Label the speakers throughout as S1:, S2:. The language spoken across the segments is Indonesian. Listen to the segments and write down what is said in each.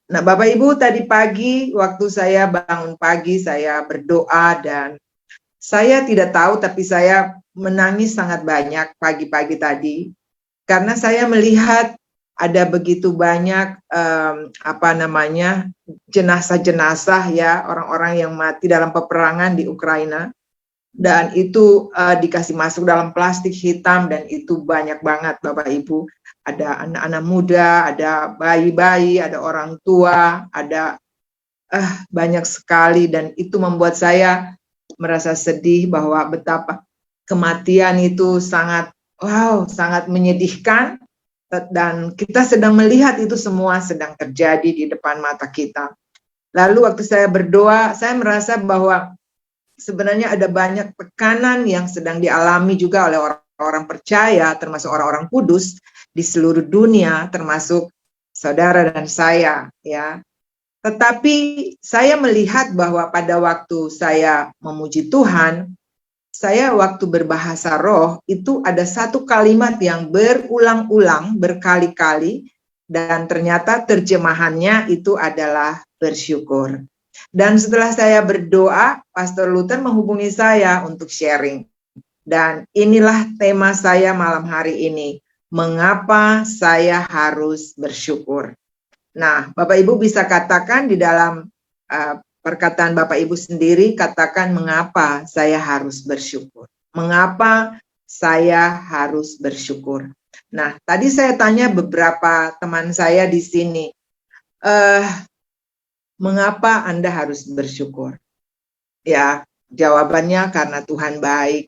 S1: Nah, Bapak Ibu, tadi pagi waktu saya bangun pagi, saya berdoa dan saya tidak tahu, tapi saya menangis sangat banyak pagi-pagi tadi karena saya melihat ada begitu banyak jenazah-jenazah ya, orang-orang yang mati dalam peperangan di Ukraina, dan itu dikasih masuk dalam plastik hitam, dan itu banyak banget Bapak Ibu. Ada anak-anak muda, ada bayi-bayi, ada orang tua, ada banyak sekali, dan itu membuat saya merasa sedih bahwa betapa kematian itu sangat sangat menyedihkan, dan kita sedang melihat itu semua sedang terjadi di depan mata kita. Lalu waktu saya berdoa, saya merasa bahwa sebenarnya ada banyak tekanan yang sedang dialami juga oleh orang-orang percaya, termasuk orang-orang kudus di seluruh dunia, termasuk saudara dan saya, ya. Tetapi saya melihat bahwa pada waktu saya memuji Tuhan, saya waktu berbahasa roh, itu ada satu kalimat yang berulang-ulang berkali-kali, dan ternyata terjemahannya itu adalah bersyukur. Dan setelah saya berdoa, Pastor Luther menghubungi saya untuk sharing. Dan inilah tema saya malam hari ini, mengapa saya harus bersyukur. Nah, Bapak Ibu bisa katakan di dalam perkataan Bapak Ibu sendiri, katakan mengapa saya harus bersyukur. Mengapa saya harus bersyukur. Nah, tadi saya tanya beberapa teman saya di sini, mengapa Anda harus bersyukur? Ya, jawabannya karena Tuhan baik,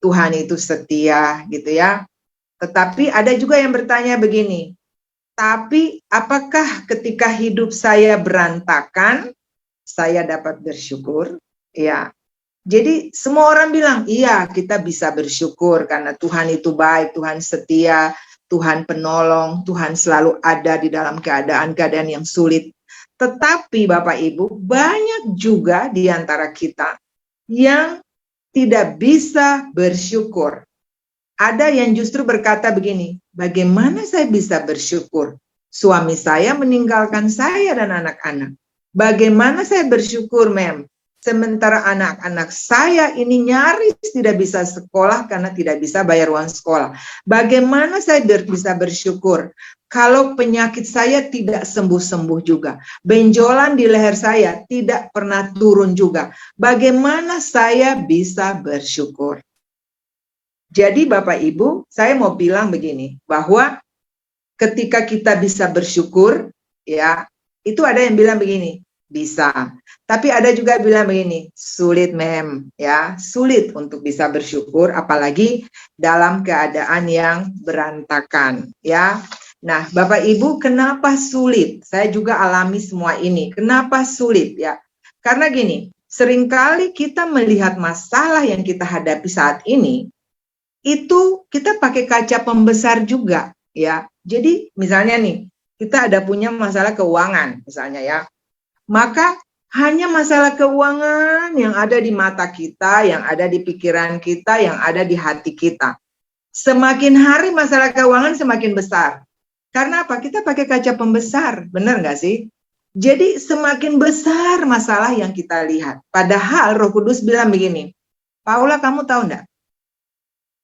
S1: Tuhan itu setia gitu ya. Tetapi ada juga yang bertanya begini, tapi apakah ketika hidup saya berantakan, saya dapat bersyukur? Ya, jadi semua orang bilang, iya kita bisa bersyukur karena Tuhan itu baik, Tuhan setia, Tuhan penolong, Tuhan selalu ada di dalam keadaan-keadaan yang sulit. Tetapi Bapak Ibu, banyak juga di antara kita yang tidak bisa bersyukur. Ada yang justru berkata begini, bagaimana saya bisa bersyukur? Suami saya meninggalkan saya dan anak-anak. Bagaimana saya bersyukur, Mem? Sementara anak-anak saya ini nyaris tidak bisa sekolah karena tidak bisa bayar uang sekolah. Bagaimana saya bisa bersyukur kalau penyakit saya tidak sembuh-sembuh juga? Benjolan di leher saya tidak pernah turun juga. Bagaimana saya bisa bersyukur? Jadi Bapak Ibu, saya mau bilang begini, bahwa ketika kita bisa bersyukur, ya, itu ada yang bilang begini, bisa. Tapi ada juga bilang begini, sulit Mem, ya, sulit untuk bisa bersyukur, apalagi dalam keadaan yang berantakan, ya. Nah, Bapak Ibu, kenapa sulit? Saya juga alami semua ini. Kenapa sulit, ya? Karena gini, seringkali kita melihat masalah yang kita hadapi saat ini, itu kita pakai kaca pembesar juga, ya. Jadi misalnya nih, kita ada punya masalah keuangan misalnya ya, maka hanya masalah keuangan yang ada di mata kita, yang ada di pikiran kita, yang ada di hati kita. Semakin hari masalah keuangan semakin besar. Karena apa? Kita pakai kaca pembesar, benar nggak sih? Jadi semakin besar masalah yang kita lihat. Padahal Roh Kudus bilang begini, Paula, kamu tahu enggak?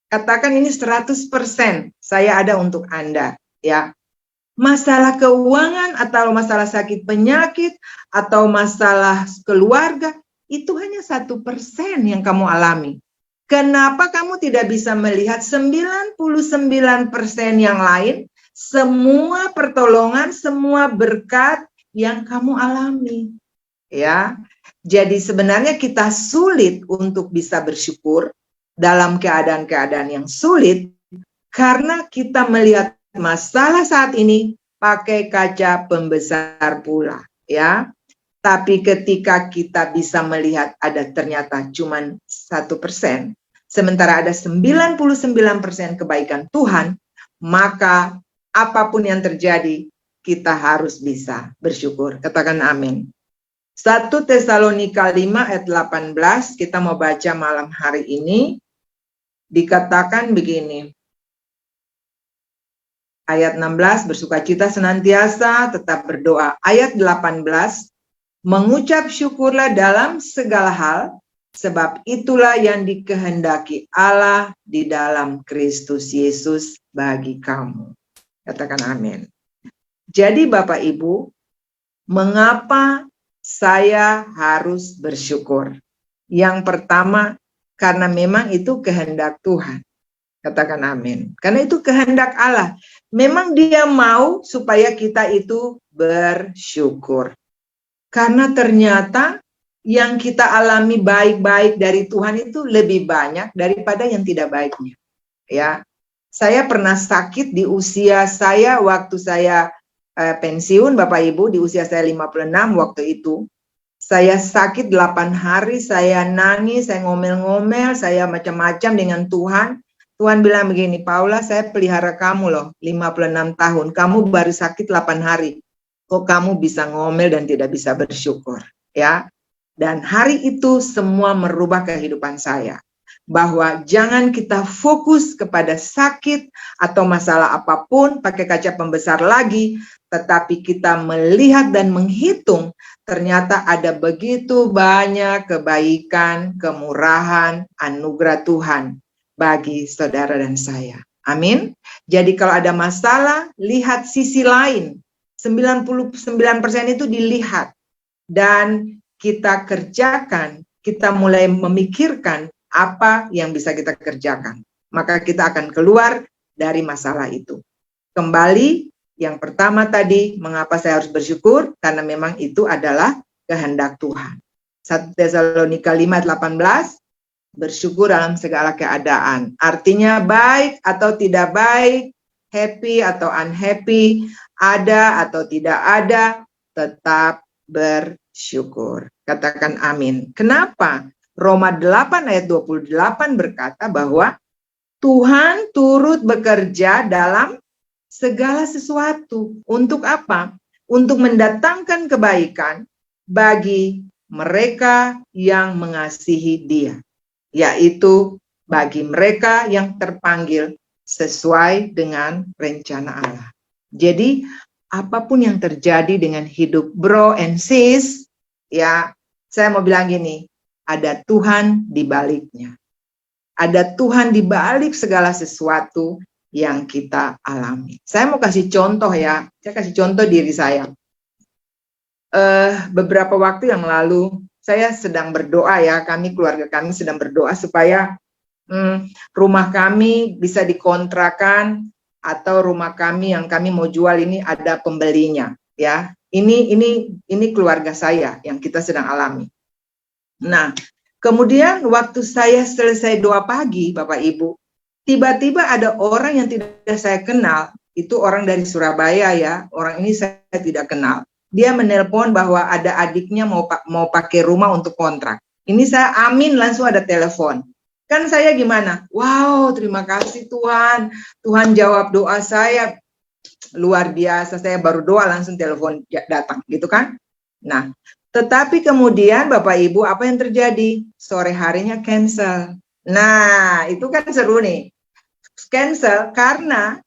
S1: Katakan ini 100% saya ada untuk Anda, ya. Masalah keuangan atau masalah sakit penyakit atau masalah keluarga itu hanya 1% yang kamu alami. Kenapa kamu tidak bisa melihat 99% yang lain, semua pertolongan, semua berkat yang kamu alami, ya. Jadi sebenarnya kita sulit untuk bisa bersyukur dalam keadaan-keadaan yang sulit, karena kita melihat masalah saat ini pakai kaca pembesar pula, ya. Tapi ketika kita bisa melihat ada ternyata cuma 1%, sementara ada 99% kebaikan Tuhan, maka apapun yang terjadi, kita harus bisa bersyukur. Katakan amin. 1 Tesalonika 5 ayat 18, kita mau baca malam hari ini. Dikatakan begini, Ayat 16, bersukacita senantiasa, tetap berdoa. Ayat 18, mengucap syukurlah dalam segala hal, sebab itulah yang dikehendaki Allah di dalam Kristus Yesus bagi kamu. Katakan amin. Jadi Bapak Ibu, mengapa saya harus bersyukur? Yang pertama, karena memang itu kehendak Tuhan. Katakan amin. Karena itu kehendak Allah. Memang Dia mau supaya kita itu bersyukur. Karena ternyata yang kita alami baik-baik dari Tuhan itu lebih banyak daripada yang tidak baiknya. Ya, saya pernah sakit di usia saya waktu saya pensiun, Bapak Ibu, di usia saya 56 waktu itu. Saya sakit 8 hari, saya nangis, saya ngomel-ngomel, saya macam-macam dengan Tuhan. Tuhan bilang begini, Paula, saya pelihara kamu loh, 56 tahun. Kamu baru sakit 8 hari. Kok kamu bisa ngomel dan tidak bisa bersyukur? Ya. Dan hari itu semua merubah kehidupan saya. Bahwa jangan kita fokus kepada sakit atau masalah apapun, pakai kaca pembesar lagi, tetapi kita melihat dan menghitung ternyata ada begitu banyak kebaikan, kemurahan, anugerah Tuhan bagi saudara dan saya. Amin. Jadi kalau ada masalah, lihat sisi lain. 99% itu dilihat. Dan kita kerjakan, kita mulai memikirkan apa yang bisa kita kerjakan. Maka kita akan keluar dari masalah itu. Kembali, yang pertama tadi, mengapa saya harus bersyukur? Karena memang itu adalah kehendak Tuhan. 1 Tesalonika 5:18, bersyukur dalam segala keadaan. Artinya baik atau tidak baik, happy atau unhappy, ada atau tidak ada, tetap bersyukur. Katakan amin. Kenapa? Roma 8 ayat 28 berkata bahwa Tuhan turut bekerja dalam segala sesuatu. Untuk apa? Untuk mendatangkan kebaikan bagi mereka yang mengasihi Dia. Yaitu bagi mereka yang terpanggil sesuai dengan rencana Allah. Jadi apapun yang terjadi dengan hidup bro and sis, ya saya mau bilang gini, ada Tuhan di baliknya. Ada Tuhan di balik segala sesuatu yang kita alami. Saya mau kasih contoh ya, saya kasih contoh diri saya. Beberapa waktu yang lalu, saya sedang berdoa ya, keluarga kami sedang berdoa supaya rumah kami bisa dikontrakan atau rumah kami yang kami mau jual ini ada pembelinya ya. Ini keluarga saya yang kita sedang alami. Nah, kemudian waktu saya selesai doa pagi, Bapak Ibu, tiba-tiba ada orang yang tidak saya kenal, itu orang dari Surabaya ya, orang ini saya tidak kenal. Dia menelpon bahwa ada adiknya mau pakai rumah untuk kontrak. Ini saya amin, langsung ada telepon. Kan saya gimana? Wow, terima kasih Tuhan. Tuhan jawab doa saya. Luar biasa, saya baru doa langsung telepon datang, gitu kan? Nah, tetapi kemudian Bapak Ibu, apa yang terjadi? Sore harinya cancel. Nah, itu kan seru nih. Cancel karena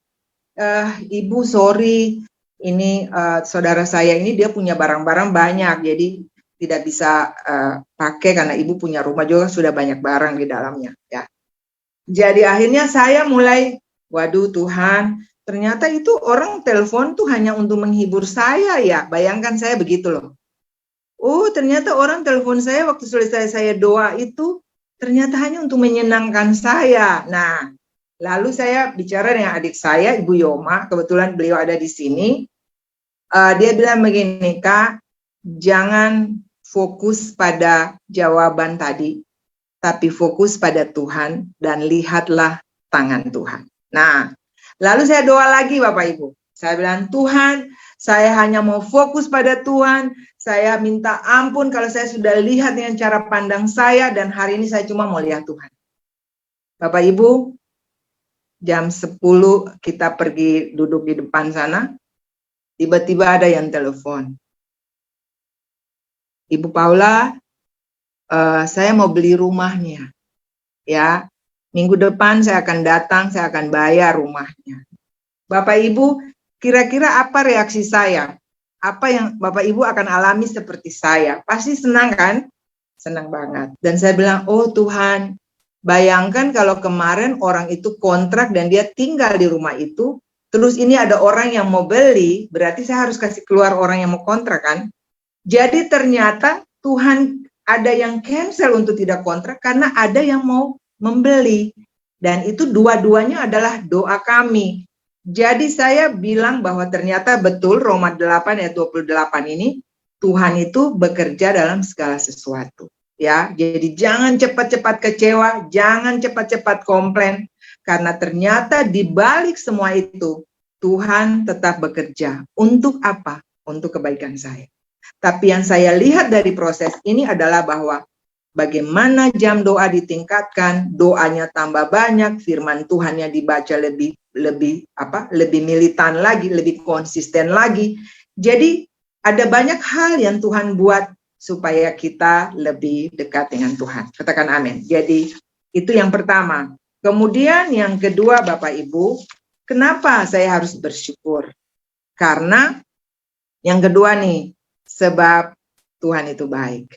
S1: Ibu sorry, ini saudara saya ini dia punya barang-barang banyak, jadi tidak bisa pakai karena Ibu punya rumah juga sudah banyak barang di dalamnya. Ya. Jadi akhirnya saya mulai, waduh Tuhan, ternyata itu orang telepon tuh hanya untuk menghibur saya ya. Bayangkan saya begitu loh. Oh ternyata orang telepon saya waktu selesai saya doa itu ternyata hanya untuk menyenangkan saya. Nah, lalu saya bicara dengan adik saya, Ibu Yoma, kebetulan beliau ada di sini. Dia bilang begini, Kak, jangan fokus pada jawaban tadi, tapi fokus pada Tuhan dan lihatlah tangan Tuhan. Nah, lalu saya doa lagi Bapak Ibu. Saya bilang, Tuhan, saya hanya mau fokus pada Tuhan. Saya minta ampun kalau saya sudah lihat dengan cara pandang saya dan hari ini saya cuma mau lihat Tuhan. Bapak Ibu, jam 10 kita pergi duduk di depan sana, tiba-tiba ada yang telepon. Ibu Paula, saya mau beli rumahnya. Ya, minggu depan saya akan datang, saya akan bayar rumahnya. Bapak Ibu, kira-kira apa reaksi saya? Apa yang Bapak Ibu akan alami seperti saya? Pasti senang kan? Senang banget. Dan saya bilang, oh Tuhan, bayangkan kalau kemarin orang itu kontrak dan dia tinggal di rumah itu, terus ini ada orang yang mau beli, berarti saya harus kasih keluar orang yang mau kontrak kan? Jadi ternyata Tuhan ada yang cancel untuk tidak kontrak karena ada yang mau membeli. Dan itu dua-duanya adalah doa kami. Jadi saya bilang bahwa ternyata betul Roma 8 ayat 28 ini, Tuhan itu bekerja dalam segala sesuatu. Ya, jadi jangan cepat-cepat kecewa, jangan cepat-cepat komplain, karena ternyata di balik semua itu, Tuhan tetap bekerja. Untuk apa? Untuk kebaikan saya. Tapi yang saya lihat dari proses ini adalah bahwa bagaimana jam doa ditingkatkan, doanya tambah banyak, firman Tuhannya dibaca lebih militan lagi, lebih konsisten lagi. Jadi ada banyak hal yang Tuhan buat supaya kita lebih dekat dengan Tuhan. Katakan amin. Jadi itu yang pertama. Kemudian yang kedua, Bapak Ibu, kenapa saya harus bersyukur? Karena yang kedua nih, sebab Tuhan itu baik.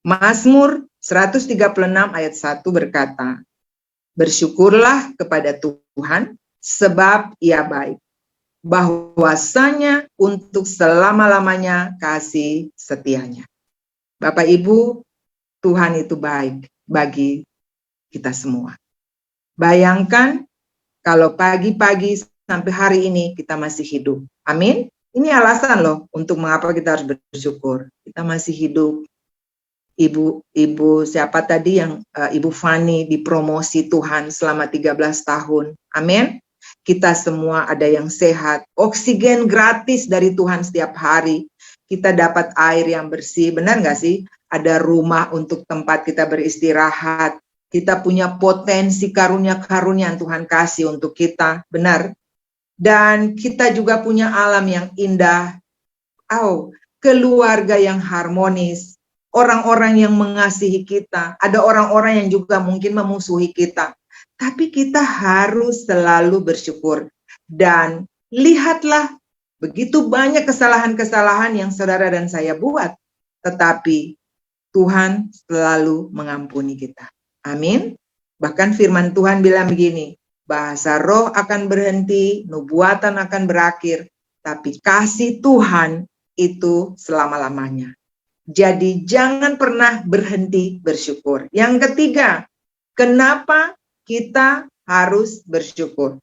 S1: Mazmur 136 ayat 1 berkata, bersyukurlah kepada Tuhan sebab Ia baik. Bahwasanya untuk selama-lamanya kasih setianya. Bapak Ibu, Tuhan itu baik bagi kita semua. Bayangkan kalau pagi-pagi sampai hari ini kita masih hidup. Amin. Ini alasan loh untuk mengapa kita harus bersyukur. Kita masih hidup. Ibu siapa tadi yang Ibu Fani dipromosi Tuhan selama 13 tahun. Amin. Kita semua ada yang sehat. Oksigen gratis dari Tuhan setiap hari. Kita dapat air yang bersih. Benar nggak sih? Ada rumah untuk tempat kita beristirahat. Kita punya potensi karunia-karunia yang Tuhan kasih untuk kita. Benar. Dan kita juga punya alam yang indah. Keluarga yang harmonis. Orang-orang yang mengasihi kita. Ada orang-orang yang juga mungkin memusuhi kita. Tapi kita harus selalu bersyukur. Dan lihatlah, begitu banyak kesalahan-kesalahan yang saudara dan saya buat. Tetapi Tuhan selalu mengampuni kita. Amin. Bahkan firman Tuhan bilang begini, bahasa roh akan berhenti, nubuatan akan berakhir, tapi kasih Tuhan itu selama-lamanya. Jadi jangan pernah berhenti bersyukur. Yang ketiga, kenapa kita harus bersyukur?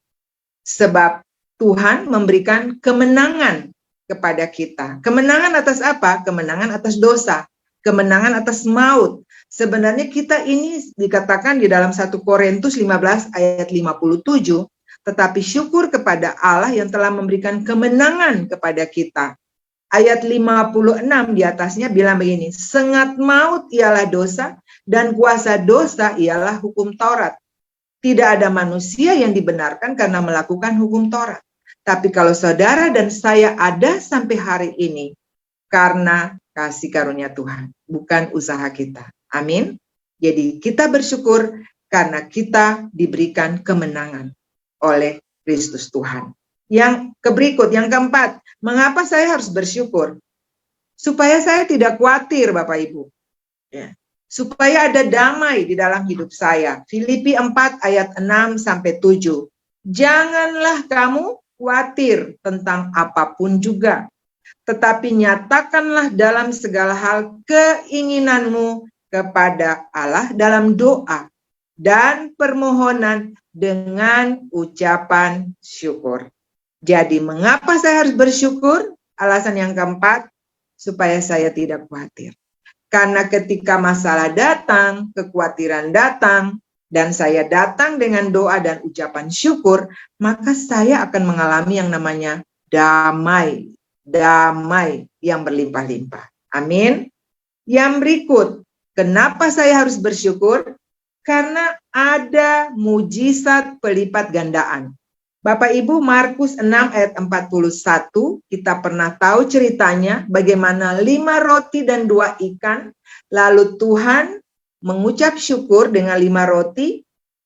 S1: Sebab Tuhan memberikan kemenangan kepada kita. Kemenangan atas apa? Kemenangan atas dosa. Kemenangan atas maut. Sebenarnya kita ini dikatakan di dalam 1 Korintus 15 ayat 57, tetapi syukur kepada Allah yang telah memberikan kemenangan kepada kita. Ayat 56 di atasnya bilang begini, sengat maut ialah dosa dan kuasa dosa ialah hukum Taurat. Tidak ada manusia yang dibenarkan karena melakukan hukum Taurat. Tapi kalau saudara dan saya ada sampai hari ini, karena kasih karunia Tuhan, bukan usaha kita. Amin. Jadi kita bersyukur karena kita diberikan kemenangan oleh Kristus Tuhan. Yang berikut, yang keempat, mengapa saya harus bersyukur? Supaya saya tidak khawatir, Bapak Ibu. Ya. Supaya ada damai di dalam hidup saya. Filipi 4 ayat 6-7. Janganlah kamu khawatir tentang apapun juga. Tetapi nyatakanlah dalam segala hal keinginanmu kepada Allah dalam doa dan permohonan dengan ucapan syukur. Jadi mengapa saya harus bersyukur? Alasan yang keempat, supaya saya tidak khawatir. Karena ketika masalah datang, kekhawatiran datang, dan saya datang dengan doa dan ucapan syukur, maka saya akan mengalami yang namanya damai. Damai yang berlimpah-limpah. Amin. Yang berikut, kenapa saya harus bersyukur? Karena ada mujizat pelipat gandaan. Bapak Ibu, Markus 6 ayat 41, kita pernah tahu ceritanya bagaimana 5 roti dan 2 ikan, lalu Tuhan mengucap syukur dengan 5 roti,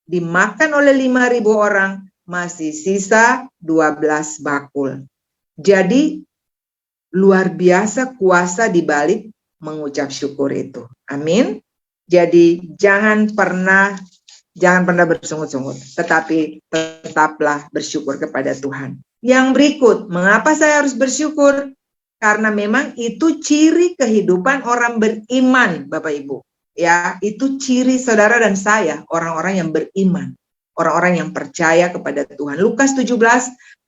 S1: dimakan oleh 5.000 orang, masih sisa 12 bakul. Jadi luar biasa kuasa di balik mengucap syukur itu. Amin. Jadi jangan pernah bersungut-sungut, tetapi tetaplah bersyukur kepada Tuhan. Yang berikut, mengapa saya harus bersyukur? Karena memang itu ciri kehidupan orang beriman, Bapak Ibu. Ya, itu ciri saudara dan saya, orang-orang yang beriman, orang-orang yang percaya kepada Tuhan. Lukas 17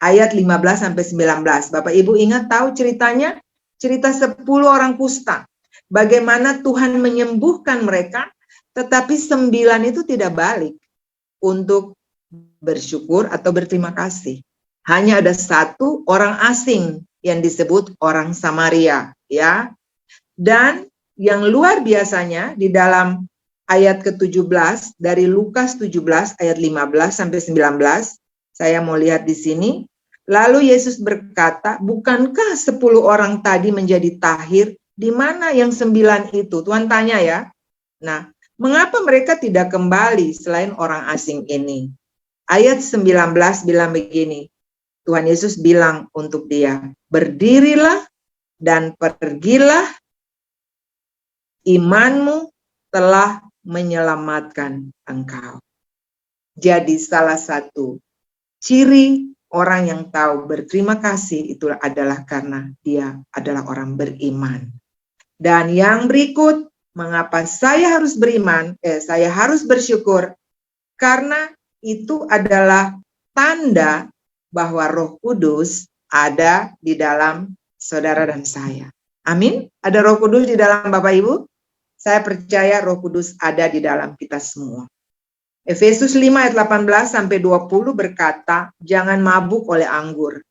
S1: ayat 15 sampai 19. Bapak Ibu ingat tahu ceritanya? Cerita 10 orang kusta. Bagaimana Tuhan menyembuhkan mereka, tetapi 9 itu tidak balik untuk bersyukur atau berterima kasih. Hanya ada 1 orang asing yang disebut orang Samaria, ya. Dan yang luar biasanya di dalam ayat ke-17 dari Lukas 17 ayat 15 sampai 19, saya mau lihat di sini. Lalu Yesus berkata, bukankah 10 orang tadi menjadi tahir? Di mana yang 9 itu? Tuhan tanya ya. Nah, mengapa mereka tidak kembali selain orang asing ini? Ayat 19 bilang begini. Tuhan Yesus bilang untuk dia, berdirilah dan pergilah, imanmu telah menyelamatkan engkau. Jadi salah satu ciri orang yang tahu berterima kasih itu adalah karena dia adalah orang beriman. Dan yang berikut, mengapa saya harus beriman? Saya harus bersyukur karena itu adalah tanda bahwa Roh Kudus ada di dalam saudara dan saya. Amin. Ada Roh Kudus di dalam Bapak Ibu? Saya percaya Roh Kudus ada di dalam kita semua. Efesus 5 ayat 18 sampai 20 berkata, jangan mabuk oleh anggur,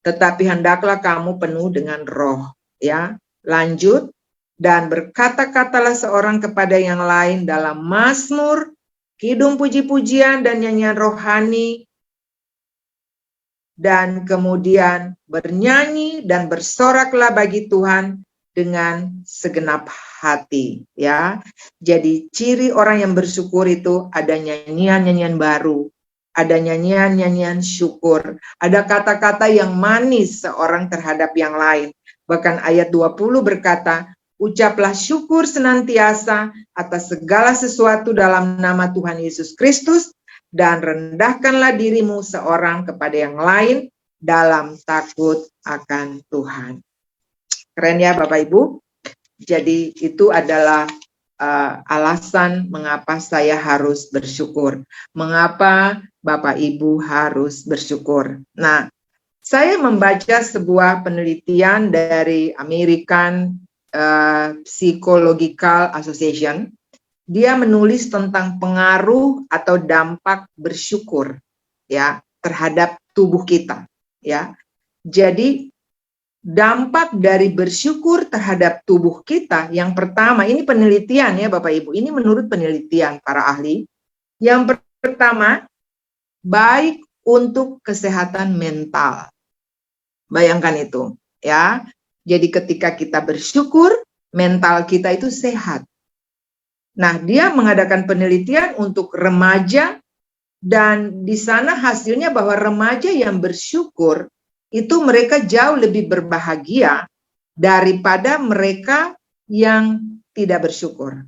S1: tetapi hendaklah kamu penuh dengan Roh. Ya, lanjut. Dan berkata-katalah seorang kepada yang lain dalam mazmur, kidung puji-pujian dan nyanyian rohani, dan kemudian bernyanyi dan bersoraklah bagi Tuhan dengan segenap hati, ya. Jadi ciri orang yang bersyukur itu ada nyanyian-nyanyian baru, ada nyanyian-nyanyian syukur, ada kata-kata yang manis seorang terhadap yang lain. Bahkan ayat 20 berkata, ucaplah syukur senantiasa atas segala sesuatu dalam nama Tuhan Yesus Kristus, dan rendahkanlah dirimu seorang kepada yang lain dalam takut akan Tuhan. Keren ya Bapak Ibu? Jadi itu adalah alasan mengapa saya harus bersyukur. Mengapa Bapak Ibu harus bersyukur. Nah, saya membaca sebuah penelitian dari American Psychological Association. Dia menulis tentang pengaruh atau dampak bersyukur ya terhadap tubuh kita, ya. Jadi dampak dari bersyukur terhadap tubuh kita, yang pertama, ini penelitian ya Bapak Ibu, ini menurut penelitian para ahli. Yang pertama, baik untuk kesehatan mental. Bayangkan itu, ya. Jadi ketika kita bersyukur, mental kita itu sehat. Nah, dia mengadakan penelitian untuk remaja, dan di sana hasilnya bahwa remaja yang bersyukur itu mereka jauh lebih berbahagia daripada mereka yang tidak bersyukur.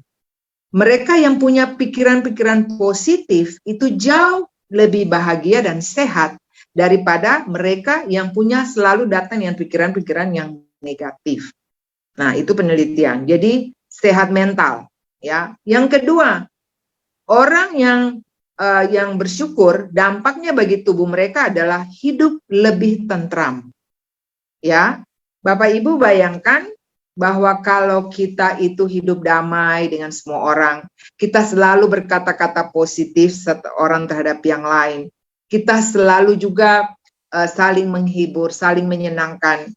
S1: Mereka yang punya pikiran-pikiran positif itu jauh lebih bahagia dan sehat daripada mereka yang punya selalu datang dengan pikiran-pikiran yang negatif. Nah, itu penelitian. Jadi sehat mental, ya. Yang kedua, orang yang bersyukur, dampaknya bagi tubuh mereka adalah hidup lebih tentram. Ya, Bapak Ibu bayangkan bahwa kalau kita itu hidup damai dengan semua orang, kita selalu berkata-kata positif seorang terhadap yang lain, kita selalu juga saling menghibur, saling menyenangkan,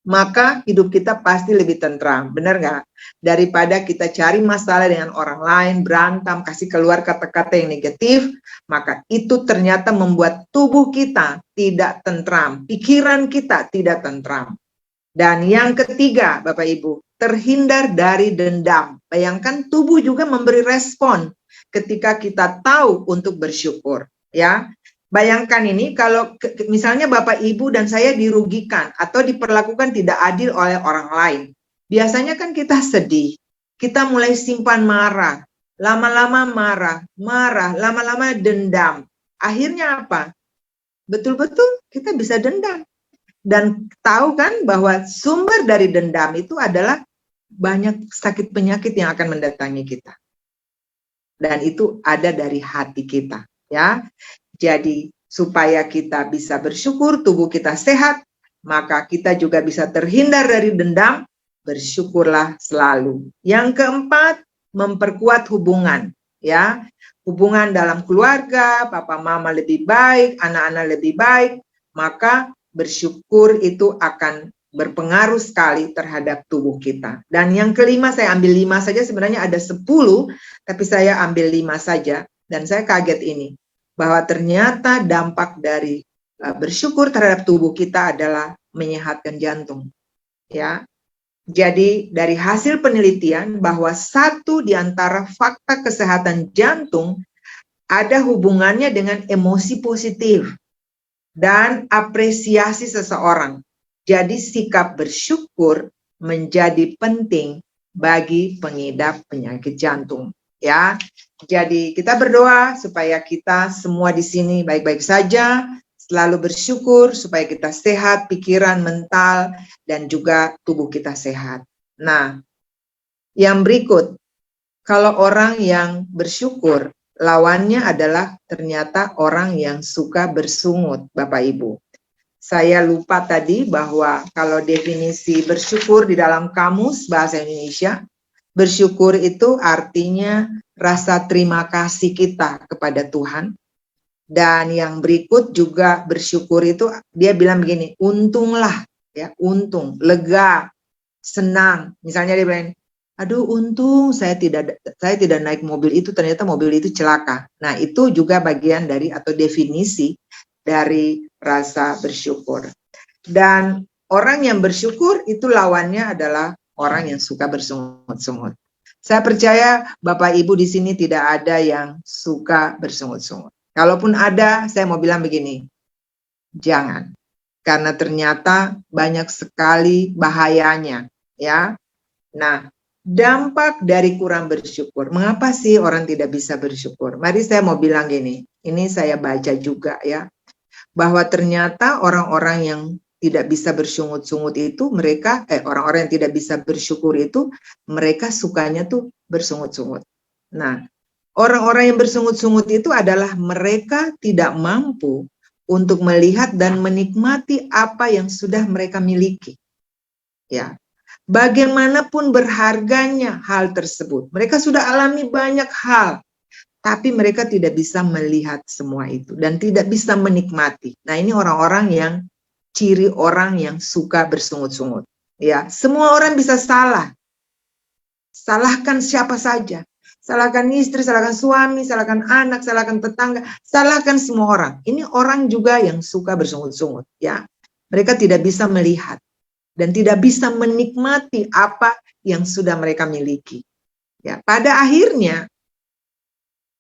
S1: maka hidup kita pasti lebih tentram, benar nggak? Daripada kita cari masalah dengan orang lain, berantem, kasih keluar kata-kata yang negatif, maka itu ternyata membuat tubuh kita tidak tentram, pikiran kita tidak tentram. Dan yang ketiga, Bapak Ibu, terhindar dari dendam. Bayangkan tubuh juga memberi respon ketika kita tahu untuk bersyukur, ya. Bayangkan ini kalau misalnya Bapak Ibu dan saya dirugikan atau diperlakukan tidak adil oleh orang lain. Biasanya kan kita sedih, kita mulai simpan marah, lama-lama marah, lama-lama dendam. Akhirnya apa? Betul-betul kita bisa dendam. Dan tahu kan bahwa sumber dari dendam itu adalah banyak sakit penyakit yang akan mendatangi kita. Dan itu ada dari hati kita, ya. Jadi supaya kita bisa bersyukur, tubuh kita sehat, maka kita juga bisa terhindar dari dendam, bersyukurlah selalu. Yang keempat, memperkuat hubungan, ya. Hubungan dalam keluarga, papa mama lebih baik, anak-anak lebih baik, maka bersyukur itu akan berpengaruh sekali terhadap tubuh kita. Dan yang kelima, saya ambil 5 saja, sebenarnya ada 10, tapi saya ambil 5 saja, dan saya kaget ini. Bahwa ternyata dampak dari bersyukur terhadap tubuh kita adalah menyehatkan jantung. Ya, jadi dari hasil penelitian bahwa satu di antara fakta kesehatan jantung ada hubungannya dengan emosi positif dan apresiasi seseorang. Jadi sikap bersyukur menjadi penting bagi pengidap penyakit jantung. Ya, jadi kita berdoa supaya kita semua di sini baik-baik saja, selalu bersyukur supaya kita sehat, pikiran, mental, dan juga tubuh kita sehat. Nah, yang berikut, kalau orang yang bersyukur, lawannya adalah ternyata orang yang suka bersungut, Bapak Ibu. Saya lupa tadi bahwa kalau definisi bersyukur di dalam kamus bahasa Indonesia, bersyukur itu artinya rasa terima kasih kita kepada Tuhan. Dan yang berikut juga bersyukur itu dia bilang begini, untunglah, ya, untung, lega, senang. Misalnya dia bilang, aduh untung saya tidak naik mobil itu, ternyata mobil itu celaka. Nah, itu juga bagian dari atau definisi dari rasa bersyukur. Dan orang yang bersyukur itu lawannya adalah orang yang suka bersungut-sungut. Saya percaya Bapak Ibu di sini tidak ada yang suka bersungut-sungut. Kalaupun ada, saya mau bilang begini, jangan. Karena ternyata banyak sekali bahayanya, ya. Nah, dampak dari kurang bersyukur. Mengapa sih orang tidak bisa bersyukur? Mari saya mau bilang gini, ini saya baca juga ya, bahwa ternyata orang-orang yang tidak bisa bersungut-sungut itu mereka orang-orang yang tidak bisa bersyukur itu mereka sukanya tuh bersungut-sungut. Nah, orang-orang yang bersungut-sungut itu adalah mereka tidak mampu untuk melihat dan menikmati apa yang sudah mereka miliki. Ya. Bagaimanapun berharganya hal tersebut. Mereka sudah alami banyak hal, tapi mereka tidak bisa melihat semua itu dan tidak bisa menikmati. Nah, ini orang-orang yang ciri orang yang suka bersungut-sungut. Ya, semua orang bisa salah. Salahkan siapa saja. Salahkan istri, salahkan suami, salahkan anak, salahkan tetangga, salahkan semua orang. Ini orang juga yang suka bersungut-sungut, ya. Mereka tidak bisa melihat dan tidak bisa menikmati apa yang sudah mereka miliki. Ya, pada akhirnya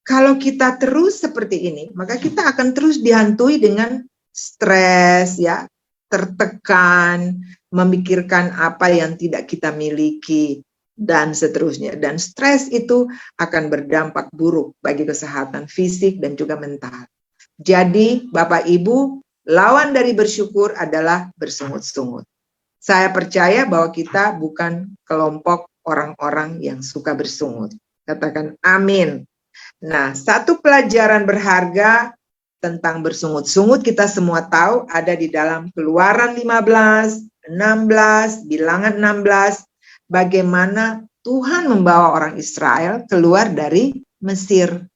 S1: kalau kita terus seperti ini, maka kita akan terus dihantui dengan stres, ya, tertekan, memikirkan apa yang tidak kita miliki, dan seterusnya. Dan stres itu akan berdampak buruk bagi kesehatan fisik dan juga mental. Jadi, Bapak Ibu, lawan dari bersyukur adalah bersungut-sungut. Saya percaya bahwa kita bukan kelompok orang-orang yang suka bersungut. Katakan amin. Nah, satu pelajaran berharga tentang bersungut-sungut kita semua tahu ada di dalam Keluaran 15, 16, Bilangan 16, bagaimana Tuhan membawa orang Israel keluar dari Mesir.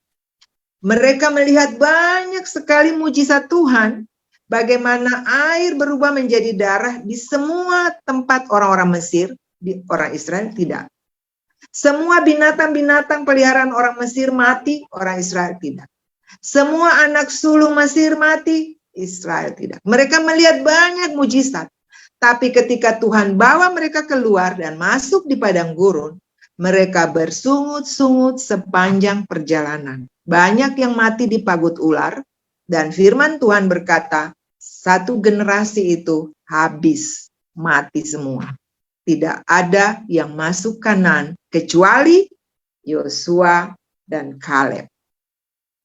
S1: Mereka melihat banyak sekali mujizat Tuhan, bagaimana air berubah menjadi darah di semua tempat orang-orang Mesir, di orang Israel tidak. Semua binatang-binatang peliharaan orang Mesir mati, orang Israel tidak. Semua anak sulung Mesir mati, Israel tidak. Mereka melihat banyak mujizat. Tapi ketika Tuhan bawa mereka keluar dan masuk di padang gurun, mereka bersungut-sungut sepanjang perjalanan. Banyak yang mati di pagut ular, Dan firman Tuhan berkata, satu generasi itu habis, mati semua. Tidak ada yang masuk Kanaan kecuali Yosua dan Kaleb.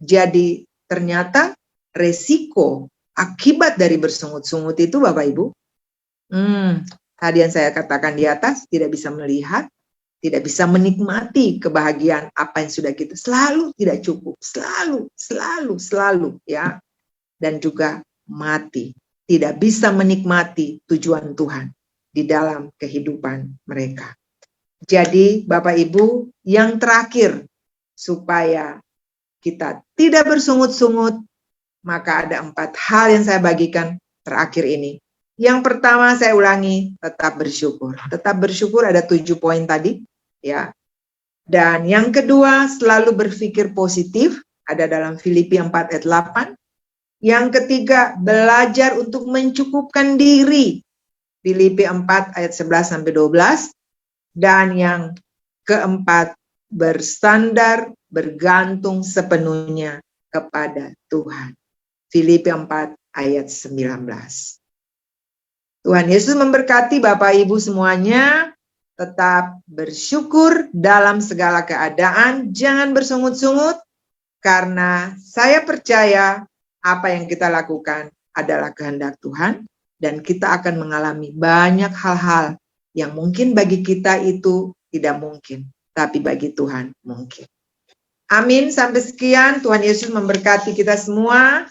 S1: Jadi ternyata resiko akibat dari bersungut-sungut itu Bapak Ibu, tadi yang saya katakan di atas, tidak bisa melihat, tidak bisa menikmati kebahagiaan apa yang sudah kita, selalu tidak cukup, selalu ya, dan juga mati, tidak bisa menikmati tujuan Tuhan di dalam kehidupan mereka. Jadi Bapak Ibu, yang terakhir supaya kita tidak bersungut-sungut, maka ada 4 hal yang saya bagikan terakhir ini. Yang pertama saya ulangi, tetap bersyukur. Tetap bersyukur ada 7 poin tadi, ya. Dan yang kedua, selalu berpikir positif, ada dalam Filipi 4 ayat 8. Yang ketiga, belajar untuk mencukupkan diri, Filipi 4 ayat 11 sampai 12. Dan yang keempat, bersandar, bergantung sepenuhnya kepada Tuhan. Filipi 4 ayat 19. Tuhan Yesus memberkati Bapak Ibu semuanya. Tetap bersyukur dalam segala keadaan. Jangan bersungut-sungut. Karena saya percaya apa yang kita lakukan adalah kehendak Tuhan. Dan kita akan mengalami banyak hal-hal yang mungkin bagi kita itu tidak mungkin. Tapi bagi Tuhan mungkin. Amin. Sampai sekian. Tuhan Yesus memberkati kita semua.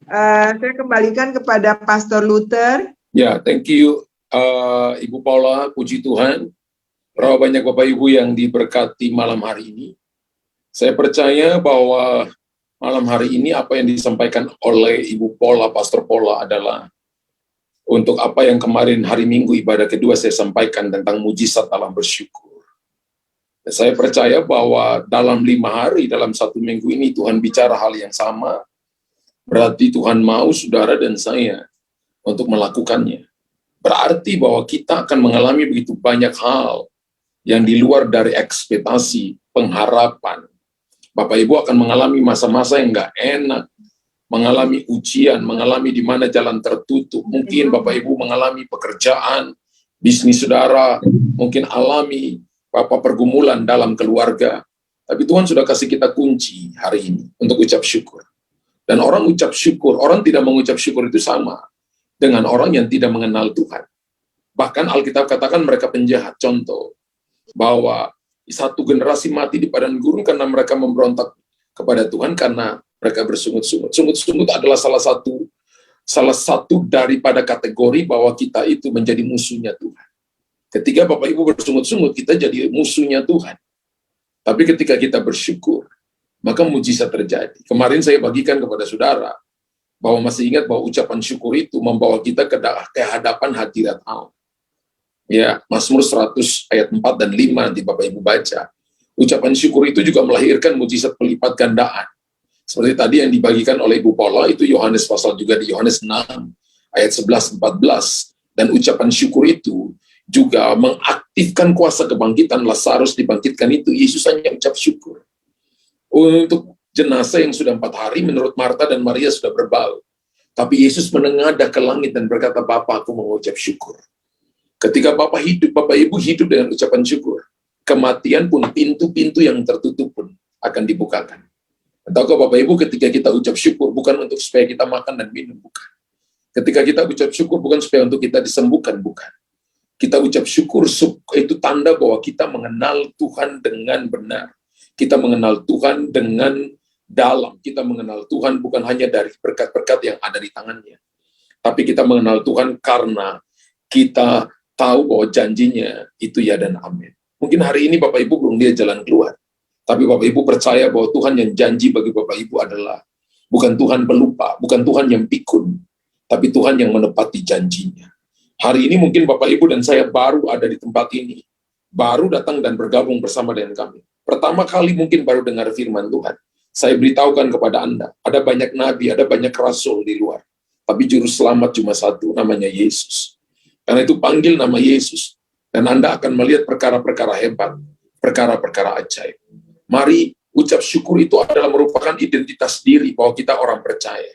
S1: Saya kembalikan kepada Pastor Luther.
S2: Ya, thank you Ibu Paula, puji Tuhan. Berapa banyak Bapak Ibu yang diberkati malam hari ini. Saya percaya bahwa malam hari ini apa yang disampaikan oleh Ibu Paula, Pastor Paula adalah untuk apa yang kemarin hari Minggu ibadah kedua saya sampaikan tentang mujizat dalam bersyukur. Dan saya percaya bahwa dalam 5 hari, dalam 1 minggu ini Tuhan bicara hal yang sama. Berarti Tuhan mau saudara dan saya untuk melakukannya. Berarti bahwa kita akan mengalami begitu banyak hal yang di luar dari ekspektasi, pengharapan. Bapak Ibu akan mengalami masa-masa yang nggak enak, mengalami ujian, mengalami di mana jalan tertutup. Mungkin Bapak Ibu mengalami pekerjaan, bisnis saudara, mungkin alami pergumulan dalam keluarga. Tapi Tuhan sudah kasih kita kunci hari ini untuk ucap syukur. Dan orang ucap syukur, orang tidak mengucap syukur itu sama dengan orang yang tidak mengenal Tuhan. Bahkan Alkitab katakan mereka penjahat. Contoh, bahwa satu generasi mati di padang gurun karena mereka memberontak kepada Tuhan karena mereka bersungut-sungut. Sungut-sungut adalah salah satu daripada kategori bahwa kita itu menjadi musuhnya Tuhan. Ketika Bapak Ibu bersungut-sungut, kita jadi musuhnya Tuhan. Tapi ketika kita bersyukur, maka mujizat terjadi. Kemarin saya bagikan kepada saudara, bahwa masih ingat bahwa ucapan syukur itu membawa kita ke hadapan hadirat Allah. Ya, Mazmur 100 ayat 4 dan 5 nanti Bapak Ibu baca. Ucapan syukur itu juga melahirkan mujizat pelipat gandaan. Seperti tadi yang dibagikan oleh Ibu Paula, itu Yohanes pasal juga di Yohanes 6 ayat 11-14. Dan ucapan syukur itu juga mengaktifkan kuasa kebangkitan. Lazarus dibangkitkan itu, Yesus hanya ucap syukur. Untuk jenazah yang sudah 4 hari, menurut Marta dan Maria sudah berbau. Tapi Yesus menengadah ke langit dan berkata, Bapa, aku mengucap syukur. Ketika Bapak Ibu hidup dengan ucapan syukur, kematian pun, pintu-pintu yang tertutup pun akan dibukakan. Ataukah Bapak Ibu ketika kita ucap syukur, bukan untuk supaya kita makan dan minum, bukan. Ketika kita ucap syukur, bukan supaya untuk kita disembuhkan, bukan. Kita ucap syukur, itu tanda bahwa kita mengenal Tuhan dengan benar. Kita mengenal Tuhan dengan dalam. Kita mengenal Tuhan bukan hanya dari berkat-berkat yang ada di tangannya. Tapi kita mengenal Tuhan karena kita tahu bahwa janjinya itu ya dan amin. Mungkin hari ini Bapak Ibu belum lihat jalan keluar. Tapi Bapak Ibu percaya bahwa Tuhan yang janji bagi Bapak Ibu adalah bukan Tuhan pelupa, bukan Tuhan yang pikun, tapi Tuhan yang menepati janjinya. Hari ini mungkin Bapak Ibu dan saya baru ada di tempat ini, baru datang dan bergabung bersama dengan kami. Pertama kali mungkin baru dengar firman Tuhan. Saya beritahukan kepada Anda, ada banyak nabi, ada banyak rasul di luar. Tapi juru selamat cuma satu, namanya Yesus. Karena itu panggil nama Yesus. Dan Anda akan melihat perkara-perkara hebat, perkara-perkara ajaib. Mari Ucap syukur itu adalah merupakan identitas diri bahwa kita orang percaya.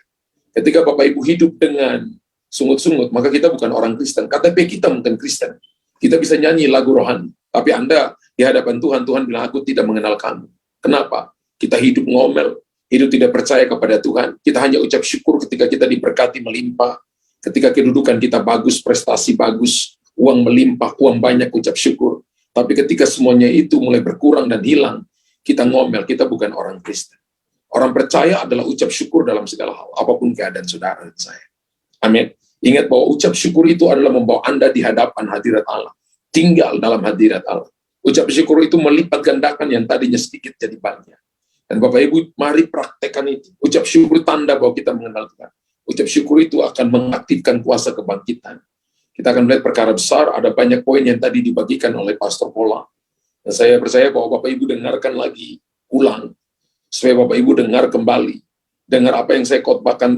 S2: Ketika Bapak Ibu hidup dengan sungut-sungut, maka kita bukan orang Kristen. KTP kita mungkin Kristen. Kita bisa nyanyi lagu rohani. Tapi Anda di hadapan Tuhan, Tuhan bilang, aku tidak mengenal kamu. Kenapa? Kita hidup ngomel, hidup tidak percaya kepada Tuhan. Kita hanya ucap syukur ketika kita diberkati melimpah. Ketika kedudukan kita bagus, prestasi bagus, uang melimpah, uang banyak, ucap syukur. Tapi ketika semuanya itu mulai berkurang dan hilang, kita ngomel, kita bukan orang Kristen. Orang percaya adalah ucap syukur dalam segala hal, apapun keadaan saudara dan saya. Amin. Ingat bahwa ucap syukur itu adalah membawa Anda di hadapan hadirat Allah. Tinggal dalam hadirat Allah. Ucap syukur itu melipat gandakan yang tadinya sedikit jadi banyak. Dan Bapak Ibu, mari praktekkan itu. Ucap syukur tanda bahwa kita mengenal Tuhan. Ucap syukur itu akan mengaktifkan kuasa kebangkitan. Kita akan melihat perkara besar, ada banyak poin yang tadi dibagikan oleh Pastor Pola. Dan saya percaya bahwa Bapak Ibu dengarkan lagi, ulang, supaya Bapak Ibu dengar kembali. Dengar apa yang saya khotbahkan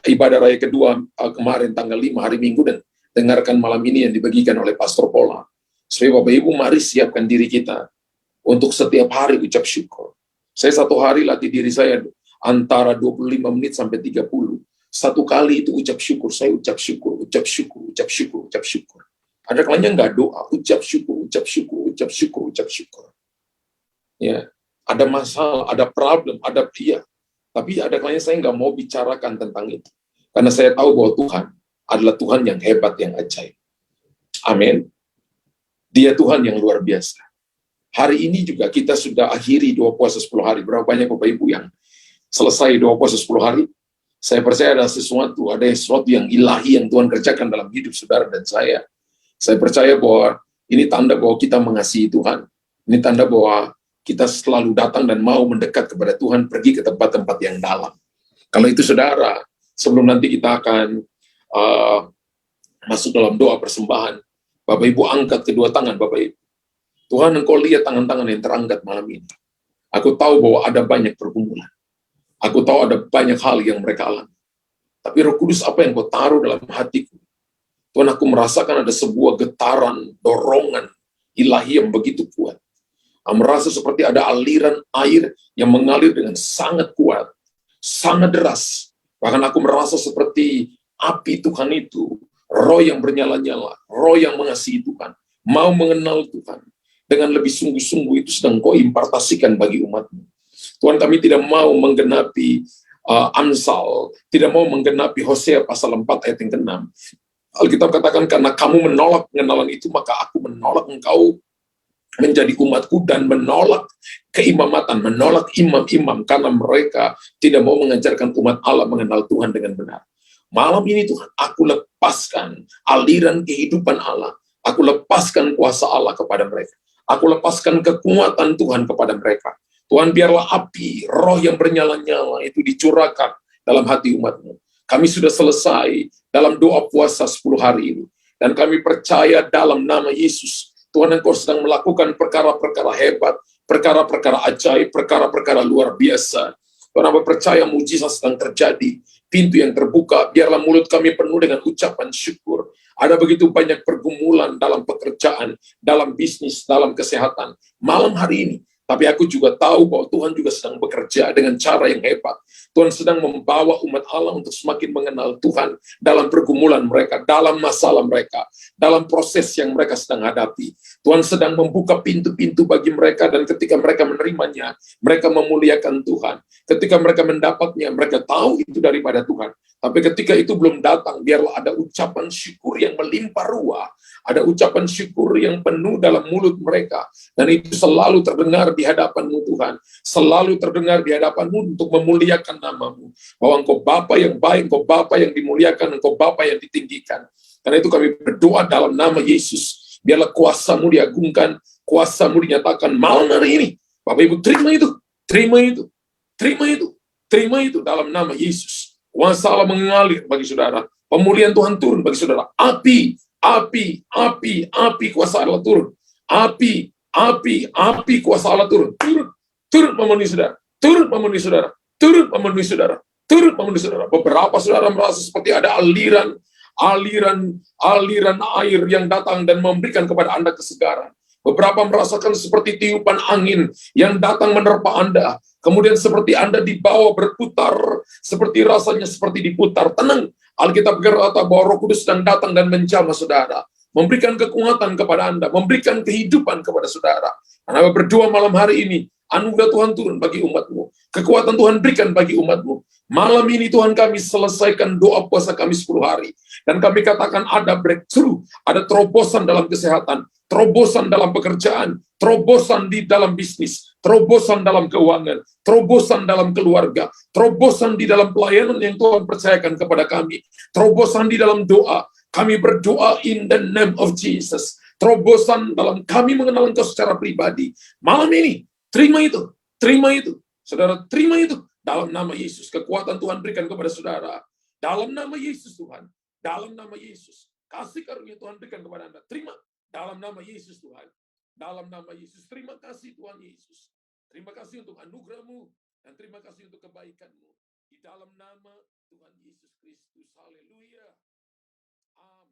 S2: ibadah raya kedua kemarin tanggal 5 hari Minggu, dan dengarkan malam ini yang dibagikan oleh Pastor Pola. Supaya Bapak Ibu mari siapkan diri kita untuk setiap hari ucap syukur. Saya satu hari latih diri saya antara 25 menit sampai 30. Satu kali itu ucap syukur, saya ucap syukur, ucap syukur, ucap syukur, ucap syukur. Ada kalanya nggak doa, ucap syukur, ucap syukur, ucap syukur, ucap syukur. Ya, ada masalah, ada problem, ada dia. Tapi ada kalanya saya nggak mau bicarakan tentang itu. Karena saya tahu bahwa Tuhan adalah Tuhan yang hebat, yang ajaib. Amin. Dia Tuhan yang luar biasa. Hari ini juga kita sudah akhiri doa puasa 10 hari. Berapa banyak Bapak Ibu yang selesai doa puasa 10 hari? Saya percaya ada sesuatu yang ilahi yang Tuhan kerjakan dalam hidup saudara dan saya. Saya percaya bahwa ini tanda bahwa kita mengasihi Tuhan. Ini tanda bahwa kita selalu datang dan mau mendekat kepada Tuhan, pergi ke tempat-tempat yang dalam. Kalau itu saudara, sebelum nanti kita akan masuk dalam doa persembahan, Bapak Ibu angkat kedua tangan Bapak Ibu. Tuhan, Engkau lihat tangan-tangan yang terangkat malam ini. Aku tahu bahwa ada banyak pergumulan. Aku tahu ada banyak hal yang mereka alami. Tapi Roh Kudus, apa yang Kau taruh dalam hatiku? Tuhan, aku merasakan ada sebuah getaran, dorongan ilahi yang begitu kuat. Aku merasa seperti ada aliran air yang mengalir dengan sangat kuat, sangat deras. Bahkan aku merasa seperti api Tuhan itu, roh yang bernyala-nyala, roh yang mengasihi Tuhan, mau mengenal Tuhan. Dengan lebih sungguh-sungguh itu sedang Kau impartasikan bagi umat-Mu. Tuhan, kami tidak mau menggenapi Amsal, tidak mau menggenapi Hosea pasal 4 ayat yang ke-6. Alkitab katakan, karena kamu menolak pengenalan itu, maka aku menolak engkau menjadi umatku dan menolak keimamatan, menolak imam-imam, karena mereka tidak mau mengajarkan umat Allah mengenal Tuhan dengan benar. Malam ini Tuhan, aku lepaskan aliran kehidupan Allah, aku lepaskan kuasa Allah kepada mereka, aku lepaskan kekuatan Tuhan kepada mereka. Tuhan, biarlah api, roh yang bernyala-nyala itu dicurahkan dalam hati umat-Mu. Kami sudah selesai dalam doa puasa 10 hari ini. Dan kami percaya dalam nama Yesus, Tuhan, Engkau sedang melakukan perkara-perkara hebat, perkara-perkara ajaib, perkara-perkara luar biasa. Tuhan, kami percaya mujizat sedang terjadi, pintu yang terbuka, biarlah mulut kami penuh dengan ucapan syukur. Ada begitu banyak pergumulan dalam pekerjaan, dalam bisnis, dalam kesehatan. Malam hari ini, tapi aku juga tahu bahwa Tuhan juga sedang bekerja dengan cara yang hebat. Tuhan sedang membawa umat Allah untuk semakin mengenal Tuhan dalam pergumulan mereka, dalam masalah mereka, dalam proses yang mereka sedang hadapi. Tuhan sedang membuka pintu-pintu bagi mereka, dan ketika mereka menerimanya, mereka memuliakan Tuhan. Ketika mereka mendapatnya, mereka tahu itu daripada Tuhan. Tapi ketika itu belum datang, biarlah ada ucapan syukur yang melimpah ruah, ada ucapan syukur yang penuh dalam mulut mereka, dan itu selalu terdengar di hadapan-Mu Tuhan, selalu terdengar di hadapan-Mu untuk memuliakan nama-Mu, bahwa Engkau Bapa yang baik, Engkau Bapa yang dimuliakan, Engkau Bapa yang ditinggikan. Karena itu kami berdoa dalam nama Yesus, biarlah kuasa-Mu diagungkan, kuasa-Mu dinyatakan malam hari ini. Bapak Ibu, terima itu, terima itu, terima itu, terima itu dalam nama Yesus. Kuasa Allah mengalir bagi saudara, pemulihan Tuhan turun bagi saudara, api, api, api, api kuasa Allah turun, api, api, api kuasa Allah turun, turun memenuhi saudara, turun memenuhi saudara, turun memenuhi saudara, turun memenuhi saudara. Beberapa saudara merasa seperti ada aliran air yang datang dan memberikan kepada Anda kesegaran. Beberapa merasakan seperti tiupan angin yang datang menerpa Anda. Kemudian seperti Anda dibawa berputar, seperti rasanya seperti diputar. Tenang, Alkitab berkata bahwa Roh Kudus sedang datang dan menjamah saudara. Memberikan kekuatan kepada Anda, memberikan kehidupan kepada saudara. Anda berdoa malam hari ini, anugerah Tuhan turun bagi umat-Mu. Kekuatan Tuhan berikan bagi umat-Mu. Malam ini Tuhan kami selesaikan doa puasa kami 10 hari. Dan kami katakan ada breakthrough, ada terobosan dalam kesehatan, terobosan dalam pekerjaan, terobosan di dalam bisnis, terobosan dalam keuangan, terobosan dalam keluarga, terobosan di dalam pelayanan yang Tuhan percayakan kepada kami, terobosan di dalam doa. Kami berdoa in the name of Jesus. Terobosan dalam kami mengenal Engkau secara pribadi. Malam ini, terima itu, terima itu. Saudara, terima itu. Dalam nama Yesus, kekuatan Tuhan berikan kepada saudara. Dalam nama Yesus Tuhan. Dalam nama Yesus. Kasih karunia Tuhan berikan kepada Anda. Terima. Dalam nama Yesus Tuhan. Dalam nama Yesus. Terima kasih Tuhan Yesus. Terima kasih untuk anugerah-Mu. Dan terima kasih untuk kebaikan-Mu. Di dalam nama Tuhan Yesus Kristus. Haleluya. Amin.